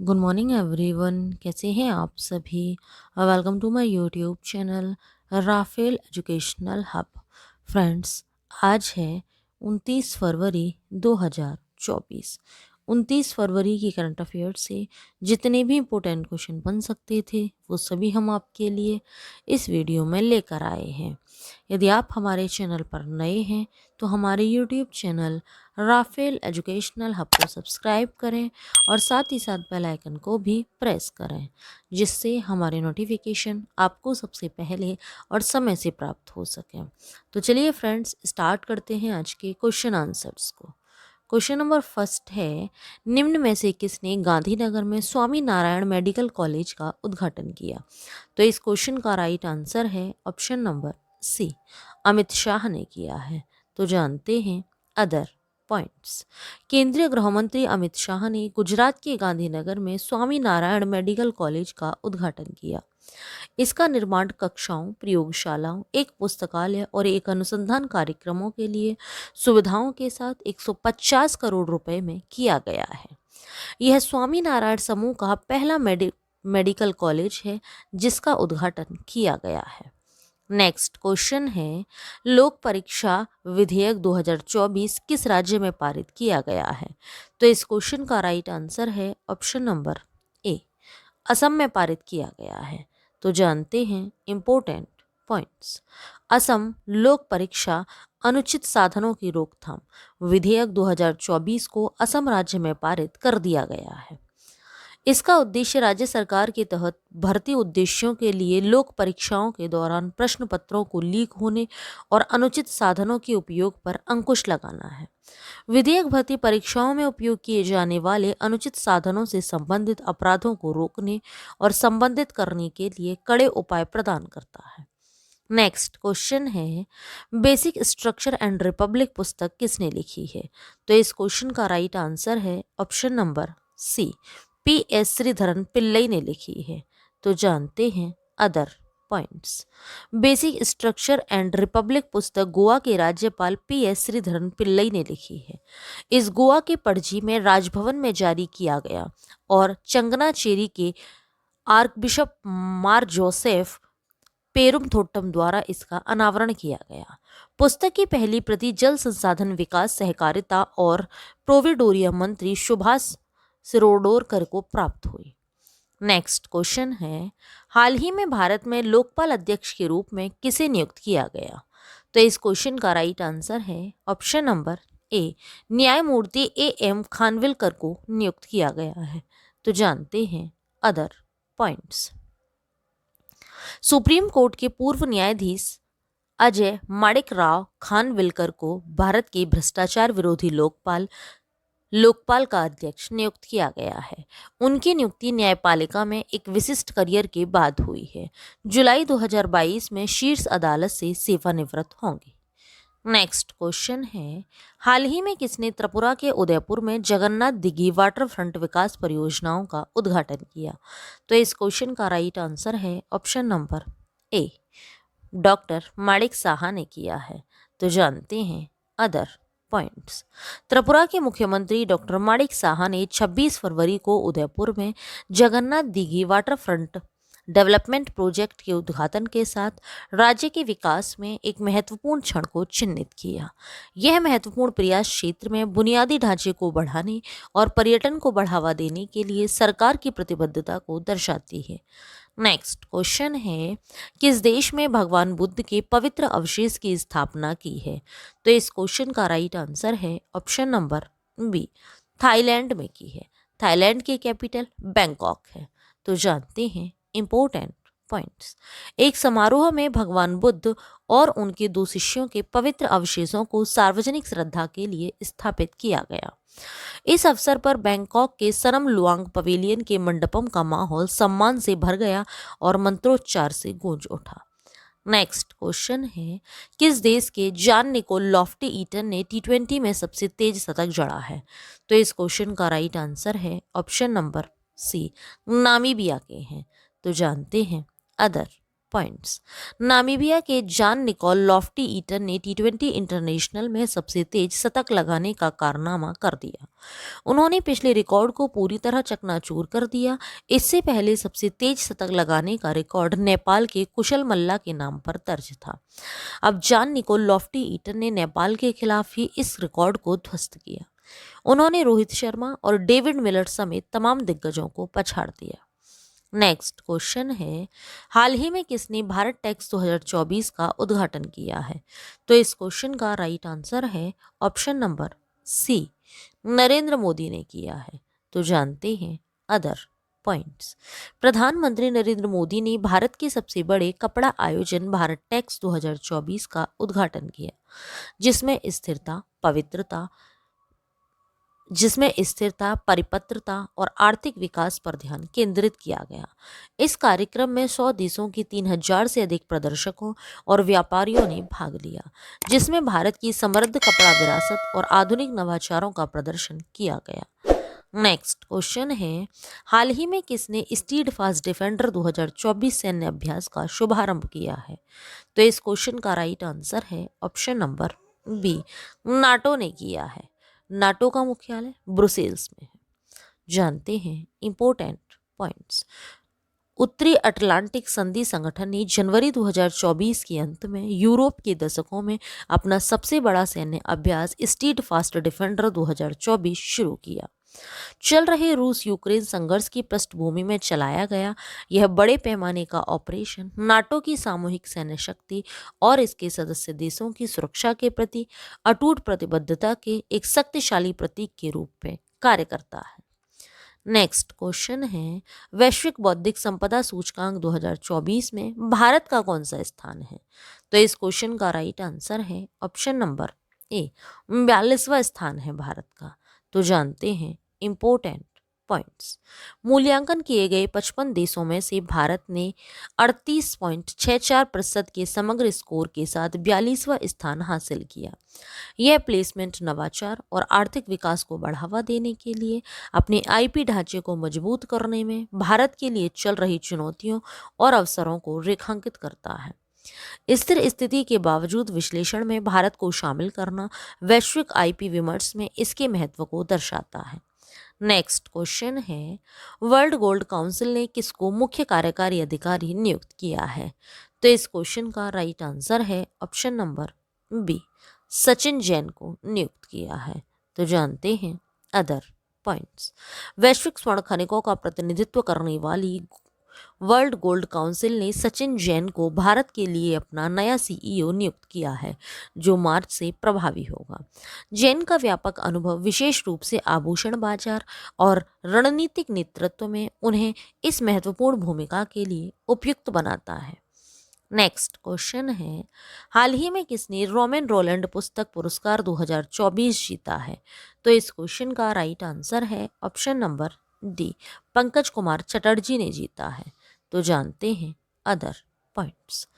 Good morning everyone. कैसे हैं आप सभी। Welcome to my YouTube channel Rafale educational hub. Friends, आज है 29 फरवरी 2024। 29 फरवरी की करंट अफेयर से जितने भी इम्पोर्टेंट क्वेश्चन बन सकते थे वो सभी हम आपके लिए इस वीडियो में लेकर आए हैं। यदि आप हमारे चैनल पर नए हैं तो हमारे YouTube channel Rafale educational hub को सब्सक्राइब करें और साथ ही साथ बेल आइकन को भी प्रेस करें, जिससे हमारे नोटिफिकेशन आपको सबसे पहले और समय से प्राप्त हो सके। तो चलिए फ्रेंड्स, स्टार्ट करते हैं आज के क्वेश्चन आंसर्स को। क्वेश्चन नंबर फर्स्ट है, निम्न में से किसने गांधीनगर में स्वामी नारायण मेडिकल कॉलेज का उद्घाटन किया। तो इस क्वेश्चन का राइट आंसर है option number C, Amit Shah ने किया है। तो जानते हैं अदर पॉइंट्स। केंद्रीय गृह मंत्री अमित शाह ने गुजरात के गांधीनगर में स्वामी नारायण मेडिकल कॉलेज का उद्घाटन किया। इसका निर्माण कक्षाओं, प्रयोगशालाओं, एक पुस्तकालय और एक अनुसंधान कार्यक्रमों के लिए सुविधाओं के साथ 150 करोड़ रुपए में किया गया है। यह स्वामी नारायण समूह का पहला मेडिकल कॉलेज है जिसका उद्घाटन किया गया है। नेक्स्ट क्वेश्चन है, लोक परीक्षा विधेयक 2024 किस राज्य में पारित किया गया है। तो इस क्वेश्चन का राइट आंसर है ऑप्शन नंबर ए, असम में पारित किया गया है। तो जानते हैं इंपॉर्टेंट पॉइंट्स। असम लोक परीक्षा अनुचित साधनों की रोकथाम विधेयक 2024 को असम राज्य में पारित कर दिया गया है। इसका उद्देश्य राज्य सरकार के तहत भर्ती उद्देश्यों के लिए लोक परीक्षाओं के दौरान प्रश्न पत्रों को लीक होने और अनुचित साधनों के उपयोग पर अंकुश लगाना है। विधेयक भर्ती परीक्षाओं में उपयोग किए जाने वाले अनुचित साधनों से संबंधित अपराधों को रोकने और संबंधित करने के लिए कड़े उपाय प्रदान करता है। नेक्स्ट क्वेश्चन है, बेसिक स्ट्रक्चर एंड रिपब्लिक पुस्तक किसने लिखी है। तो इस क्वेश्चन का राइट आंसर है option number C, PS Sreedharan Pillai ने लिखी है। तो जानते हैं other points. Basic structure and republic पुस्तक गोवा के राज्यपाल PS श्रीधरन पिल्लई ने लिखी है। इस गोवा के पणजी में राजभवन में जारी किया गया और चंगनाचेरी के आर्कबिशप मार जोसेफ पेरुमथोट्टम द्वारा इसका अनावरण किया गया। पुस्तक की पहली प्रति जल संसाधन विकास, सहकारिता और प्रोविडोरिया मंत्री सुभाष सिरोडोरकर को प्राप्त हुई। नेक्स्ट क्वेश्चन है, हाल ही में भारत में लोकपाल अध्यक्ष के रूप में किसे नियुक्त किया गया। तो इस क्वेश्चन का राइट आंसर है ऑप्शन नंबर ए, न्यायमूर्ति AM खानविलकर को नियुक्त किया गया है। तो जानते हैं अदर पॉइंट्स। सुप्रीम कोर्ट के पूर्व न्यायाधीश अजय माणिकराव खानविलकर को भारत के भ्रष्टाचार विरोधी लोकपाल का अध्यक्ष नियुक्त किया गया है। उनकी नियुक्ति न्यायपालिका में एक विशिष्ट करियर के बाद हुई है। जुलाई 2022 में शीर्ष अदालत से सेवानिवृत्त होंगे। नेक्स्ट क्वेश्चन है, हाल ही में किसने त्रिपुरा के उदयपुर में जगन्नाथ दिघी वाटर फ्रंट विकास परियोजनाओं का उद्घाटन किया। तो इस क्वेश्चन का राइट आंसर है ऑप्शन नंबर ए, डॉक्टर माणिक साहा ने किया है। तो जानते हैं अदर पॉइंट्स। त्रिपुरा के मुख्यमंत्री डॉक्टर माणिक साहा ने 26 फरवरी को उदयपुर में Jagannath Dighi water front development project के उद्घाटन के साथ राज्य के विकास में एक महत्वपूर्ण क्षण को चिन्हित किया। यह महत्वपूर्ण प्रयास क्षेत्र में बुनियादी ढांचे को बढ़ाने और पर्यटन को बढ़ावा देने के लिए सरकार की प्रतिबद्धता को दर्शाती है। नेक्स्ट क्वेश्चन है, किस देश में भगवान बुद्ध के पवित्र अवशेष की स्थापना की है। तो इस क्वेश्चन का राइट आंसर है ऑप्शन नंबर बी, थाईलैंड में की है। थाईलैंड की कैपिटल बैंकॉक है। तो जानते हैं इंपॉर्टेंट पॉइंट्स। एक समारोह में भगवान बुद्ध और उनके 2 शिष्यों के पवित्र अवशेषों को सार्वजनिक श्रद्धा के लिए स्थापित किया गया। इस अवसर पर बैंकॉक के सरम लुआंग पवेलियन के मंडपम का माहौल सम्मान से भर गया और मंत्रोच्चार से गूंज उठा। नेक्स्ट क्वेश्चन है, किस देश के जॉन निकोल लॉफ्टी ईटन ने T20 में सबसे तेज शतक जड़ा है। तो इस क्वेश्चन का राइट आंसर है ऑप्शन नंबर सी, नामीबिया के हैं। तो जानते हैं अदर पॉइंट्स। नामीबिया के जॉन निकोल लॉफ्टी ईटन ने T20 इंटरनेशनल में सबसे तेज शतक लगाने का कारनामा कर दिया। उन्होंने पिछले रिकॉर्ड को पूरी तरह चकनाचूर कर दिया। इससे पहले सबसे तेज शतक लगाने का रिकॉर्ड नेपाल के कुशल मल्ला के नाम पर दर्ज था। अब जॉन निकोल लॉफ्टी ईटन ने नेपाल के खिलाफ ही इस रिकॉर्ड को ध्वस्त किया। उन्होंने रोहित शर्मा और डेविड मिलर समेत तमाम दिग्गजों को पछाड़ दिया। नेक्स्ट क्वेश्चन है, हाल ही में किसने भारत टेक्स 2024 का उद्घाटन किया है? तो इस क्वेश्चन का राइट आंसर है option number C, Narendra Modi ने किया है। तो जानते हैं अदर पॉइंट्स। प्रधानमंत्री नरेंद्र मोदी ने भारत के सबसे बड़े कपड़ा आयोजन भारत टेक्स 2024 का उद्घाटन किया, जिसमें स्थिरता, परिपत्रता और आर्थिक विकास पर ध्यान केंद्रित किया गया। इस कार्यक्रम में 100 देशों के 3000 से अधिक प्रदर्शकों और व्यापारियों ने भाग लिया, जिसमें भारत की समृद्ध कपड़ा विरासत और आधुनिक नवाचारों का प्रदर्शन किया गया। नेक्स्ट क्वेश्चन है, हाल ही में किसने स्टीड फास्ट डिफेंडर 2024 सैन्य अभ्यास का शुभारंभ किया है? तो इस क्वेश्चन का राइट आंसर है ऑप्शन नंबर बी, नाटो ने किया है। नाटो का मुख्यालय ब्रुसेल्स में है। जानते हैं इंपॉर्टेंट पॉइंट्स। उत्तरी अटलांटिक संधि संगठन ने जनवरी 2024 के अंत में यूरोप के दशकों में अपना सबसे बड़ा सैन्य अभ्यास स्टीड फास्ट डिफेंडर 2024 शुरू किया। चल रहे रूस यूक्रेन संघर्ष की पृष्ठभूमि में चलाया गया यह बड़े पैमाने का ऑपरेशन नाटो की सामूहिक सैन्य शक्ति और इसके सदस्य देशों की सुरक्षा के प्रति अटूट प्रतिबद्धता के एक शक्तिशाली प्रतीक के रूप में कार्य करता है। नेक्स्ट क्वेश्चन है, वैश्विक बौद्धिक संपदा सूचकांक 2024 में भारत का कौन सा स्थान है? तो इस क्वेश्चन का राइट आंसर है ऑप्शन नंबर ए, 42वां स्थान है भारत का। तो जानते हैं इंपॉर्टेंट पॉइंट्स। मूल्यांकन किए गए 55 देशों में से भारत ने 38.64% के समग्र स्कोर के साथ 42वां स्थान हासिल किया। यह प्लेसमेंट नवाचार और आर्थिक विकास को बढ़ावा देने के लिए अपने आईपी ढांचे को मजबूत करने में भारत के लिए चल रही चुनौतियों और अवसरों को रेखांकित करता है। स्थिर स्थिति के बावजूद विश्लेषण में भारत को शामिल करना वैश्विक आईपी विमर्श में इसके महत्व को दर्शाता है। नेक्स्ट क्वेश्चन है, वर्ल्ड गोल्ड काउंसिल ने किसको मुख्य कार्यकारी अधिकारी नियुक्त किया है? तो इस क्वेश्चन का राइट आंसर है option number B, Sachin Jain को नियुक्त किया है। तो जानते हैं अदर पॉइंट्स। वैश्विक स्वर्ण खनिकों का प्रतिनिधित्व करने वाली वर्ल्ड गोल्ड काउंसिल ने सचिन जैन को भारत के लिए अपना नया सीईओ नियुक्त किया है, जो मार्च से प्रभावी होगा। जैन का व्यापक अनुभव विशेष रूप से आभूषण बाजार और रणनीतिक नेतृत्व में उन्हें इस महत्वपूर्ण भूमिका के लिए उपयुक्त बनाता है। नेक्स्ट क्वेश्चन है, हाल ही में किसने रोमन रोलैंड पुस्तक पुरस्कार 2024 जीता है? तो इस क्वेश्चन का राइट आंसर है option number D, Pankaj Kumar Chatterjee ने जीता है। तो जानते हैं अदर पॉइंट्स।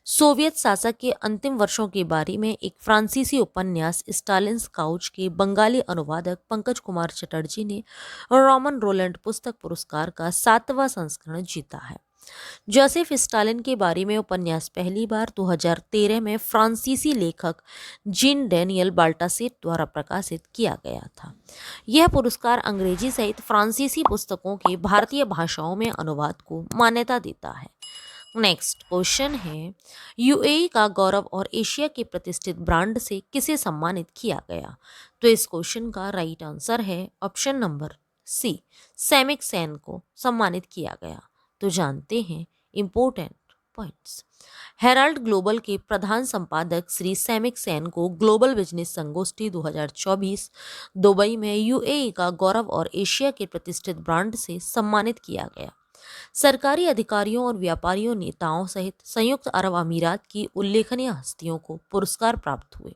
सोवियत शासक के अंतिम वर्षों के बारे में एक फ्रांसीसी उपन्यास स्टालिन काउच के बंगाली अनुवादक पंकज कुमार चटर्जी ने रोमन रोलैंड पुस्तक पुरस्कार का 7वां संस्करण जीता है। जोसेफ स्टालिन के बारे में उपन्यास पहली बार 2013 में फ्रांसीसी लेखक जीन डैनियल बाल्टासेट द्वारा प्रकाशित किया गया था। यह पुरस्कार अंग्रेजी सहित फ्रांसीसी पुस्तकों के भारतीय भाषाओं में अनुवाद को मान्यता देता है। नेक्स्ट क्वेश्चन है, यूएई का गौरव और एशिया के प्रतिष्ठित ब्रांड से किसे सम्मानित किया गया? तो इस क्वेश्चन का राइट आंसर है ऑप्शन नंबर सी, सैमिक सैन को सम्मानित किया गया। तो जानते हैं इंपॉर्टेंट पॉइंट्स। हेराल्ड ग्लोबल के प्रधान संपादक श्री सैमिक सैन को ग्लोबल बिजनेस संगोष्ठी 2024 दुबई में यूएई का गौरव और एशिया के प्रतिष्ठित ब्रांड से सम्मानित किया गया। सरकारी अधिकारियों और व्यापारियों नेताओं सहित संयुक्त अरब अमीरात की उल्लेखनीय हस्तियों को पुरस्कार प्राप्त हुए।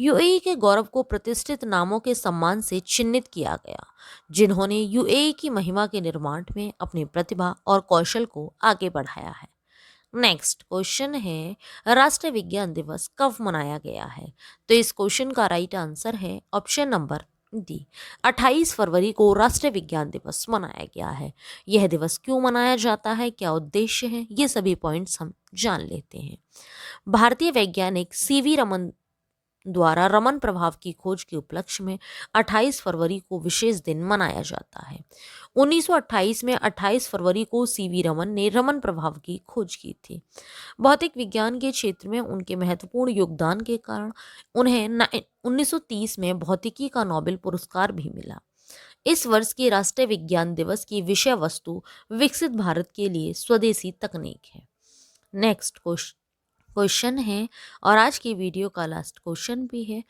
यूएई के गौरव को प्रतिष्ठित नामों के सम्मान से चिन्हित किया गया, जिन्होंने यूएई की महिमा के निर्माण में अपनी प्रतिभा और कौशल को आगे बढ़ाया है। नेक्स्ट क्वेश्चन है, राष्ट्रीय विज्ञान दिवस कब मनाया गया है? तो इस क्वेश्चन का राइट आंसर है ऑप्शन नंबर डी 28 फरवरी को राष्ट्रीय विज्ञान दिवस मनाया गया है। यह दिवस क्यों मनाया जाता है, क्या उद्देश्य है, ये सभी पॉइंट्स हम जान लेते हैं। भारतीय वैज्ञानिक सीवी रमन द्वारा रमन प्रभाव की खोज के उपलक्ष्य में 28 फरवरी को विशेष दिन मनाया जाता है। 1928 में 28 फरवरी को सीवी रमन ने रमन प्रभाव की खोज की थी। भौतिक विज्ञान के क्षेत्र में उनके महत्वपूर्ण योगदान के कारण उन्हें 1930 में भौतिकी का नोबेल पुरस्कार भी मिला। इस वर्ष के राष्ट्रीय विज्ञान दिवस की विषय वस्तु विकसित भारत के लिए स्वदेशी तकनीक है। नेक्स्ट क्वेश्चन है और आज की वीडियो का लास्ट क्वेश्चन भी है।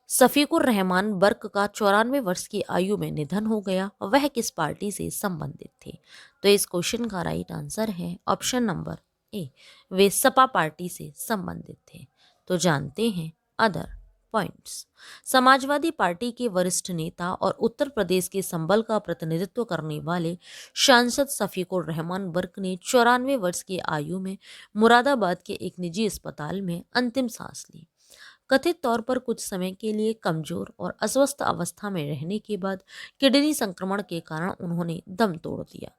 शफीकुर रहमान बर्क का 94 वर्ष की आयु में निधन हो गया, वह किस पार्टी से संबंधित थे? तो इस क्वेश्चन का राइट आंसर है option number A, way Sapa party से संबंधित थे। तो जानते हैं अदर पॉइंट्स। समाजवादी पार्टी के वरिष्ठ नेता और उत्तर प्रदेश के संभल का प्रतिनिधित्व करने वाले सांसद शफीकुर रहमान बर्क ने 94 वर्ष की आयु में मुरादाबाद के एक निजी अस्पताल में अंतिम सांस ली। कथित तौर पर कुछ समय के लिए कमजोर और अस्वस्थ अवस्था में रहने के बाद किडनी संक्रमण के कारण उन्होंने दम तोड़ दिया।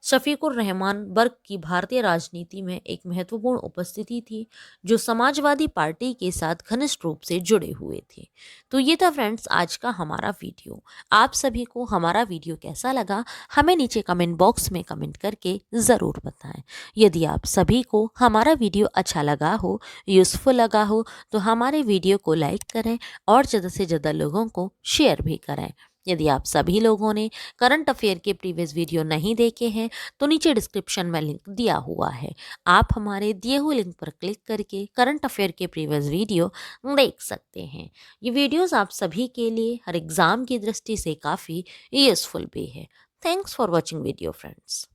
शफीकुर रहमान बर्क की भारतीय राजनीति में एक महत्वपूर्ण उपस्थिति थी, जो समाजवादी पार्टी के साथ घनिष्ठ रूप से जुड़े हुए थे। तो ये था फ्रेंड्स आज का हमारा वीडियो। आप सभी को हमारा वीडियो कैसा लगा हमें नीचे कमेंट बॉक्स में कमेंट करके ज़रूर बताएं। यदि आप सभी को हमारा वीडियो अच्छा लगा हो, यूज़फुल लगा हो, तो हमारे वीडियो को लाइक करें और ज़्यादा से ज़्यादा लोगों को शेयर भी करें। यदि आप सभी लोगों ने करंट अफेयर के प्रीवियस वीडियो नहीं देखे हैं तो नीचे डिस्क्रिप्शन में लिंक दिया हुआ है, आप हमारे दिए हुए लिंक पर क्लिक करके करंट अफेयर के प्रीवियस वीडियो देख सकते हैं। ये वीडियोस आप सभी के लिए हर एग्ज़ाम की दृष्टि से काफ़ी यूज़फुल भी है। Thanks for watching video friends.